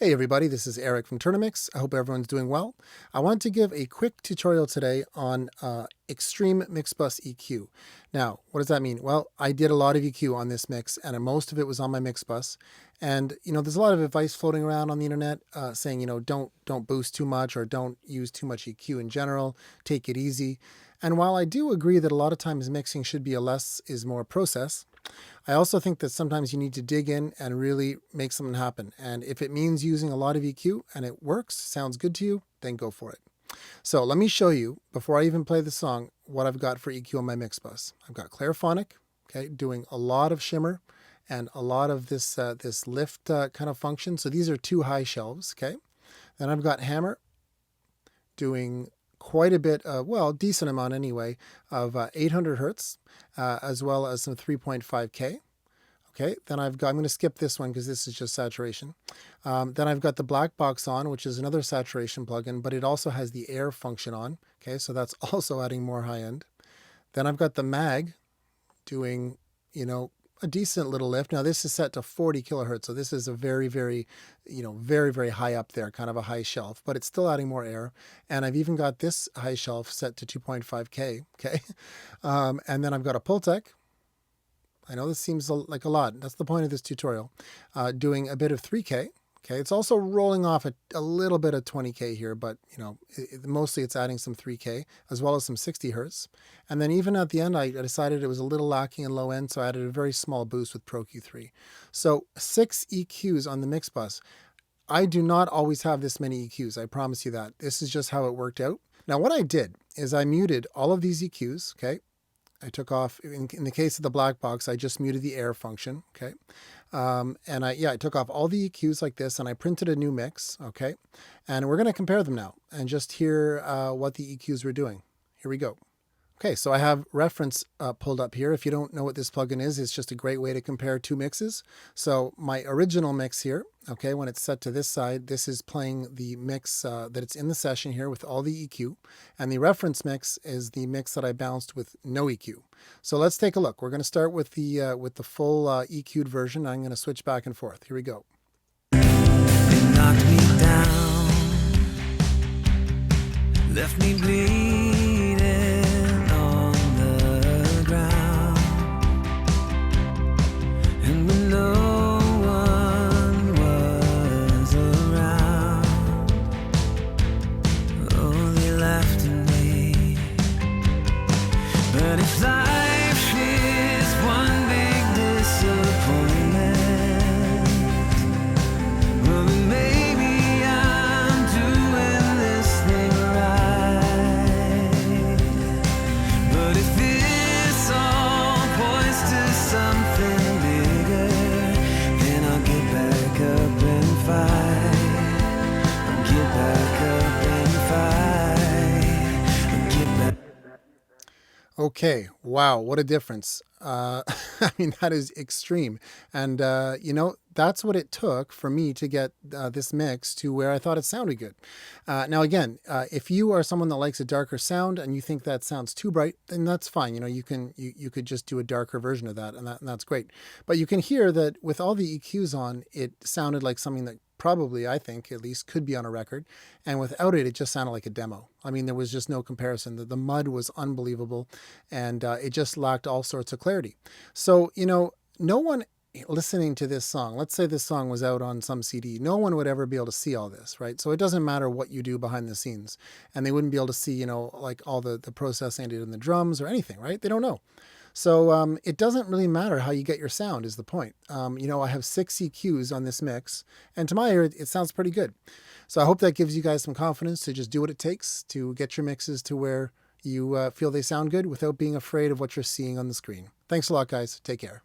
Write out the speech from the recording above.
Hey everybody, this is Eric from TOURNA-MIX. I hope everyone's doing well. I want to give a quick tutorial today on extreme Mixbus EQ. Now, what does that mean? Well, I did a lot of EQ on this mix, and most of it was on my Mixbus. And there's a lot of advice floating around on the internet saying, don't boost too much or don't use too much EQ in general. Take it easy. And while I do agree that a lot of times mixing should be a less is more process, I also think that sometimes you need to dig in and really make something happen. And if it means using a lot of EQ and it works, sounds good to you, then go for it. So let me show you, before I even play the song, what I've got for EQ on my Mixbus. I've got clairphonic, okay, doing a lot of shimmer and a lot of this this lift kind of function. So these are two high shelves, okay. Then I've got hammer doing quite a bit, decent amount anyway, of 800 hertz, as well as some 3.5K. Okay, then I'm going to skip this one because this is just saturation. Then I've got the black box on, which is another saturation plugin, but it also has the air function on. Okay, so that's also adding more high end. Then I've got the mag doing, a decent little lift. Now this is set to 40 kilohertz, so this is a very, very, very high up there, kind of a high shelf, but it's still adding more air. And I've even got this high shelf set to 2.5K, okay? And then I've got a Pultec. I know this seems like a lot. That's the point of this tutorial. Doing a bit of 3K. Okay, it's also rolling off a little bit of 20K here, but mostly it's adding some 3K as well as some 60 hertz. And then even at the end, I decided it was a little lacking in low end, so I added a very small boost with Pro Q3. So 6 EQs on the Mixbus. I do not always have this many EQs, I promise you that. This is just how it worked out. Now what I did is I muted all of these EQs, okay? I took off, in the case of the black box, I just muted the air function, okay? And I took off all the EQs like this, and I printed a new mix, okay? And we're going to compare them now and just hear what the EQs were doing. Here we go. Okay, so I have reference pulled up here. If you don't know what this plugin is, it's just a great way to compare two mixes. So my original mix here, okay, when it's set to this side, this is playing the mix that it's in the session here with all the EQ. And the reference mix is the mix that I bounced with no EQ. So let's take a look. We're going to start with the full EQ'd version. I'm going to switch back and forth. Here we go. It knocked me down, left me bleeding on the ground, and when no one was around, oh, they laughed at me. But if life is one big disappointment, well, then maybe I'm doing this thing right. But if this all points to something bigger, then I'll get back up and fight. I'll get back up and fight. I'll get back. Okay, wow, what a difference. I mean, that is extreme. And, that's what it took for me to get this mix to where I thought it sounded good. Now, again, if you are someone that likes a darker sound and you think that sounds too bright, then that's fine. You could just do a darker version of that, and that's great. But you can hear that with all the EQs on, it sounded like something that probably, I think, at least could be on a record. And without it, it just sounded like a demo. I mean, there was just no comparison. The mud was unbelievable, and it just lacked all sorts of clarity. So, no one listening to this song, let's say this song was out on some CD, no one would ever be able to see all this, right? So it doesn't matter what you do behind the scenes. And they wouldn't be able to see, like all the processing did in the drums or anything, right? They don't know. So it doesn't really matter how you get your sound is the point. I have 6 EQs on this mix, and to my ear, it sounds pretty good. So I hope that gives you guys some confidence to just do what it takes to get your mixes to where you feel they sound good without being afraid of what you're seeing on the screen. Thanks a lot, guys. Take care.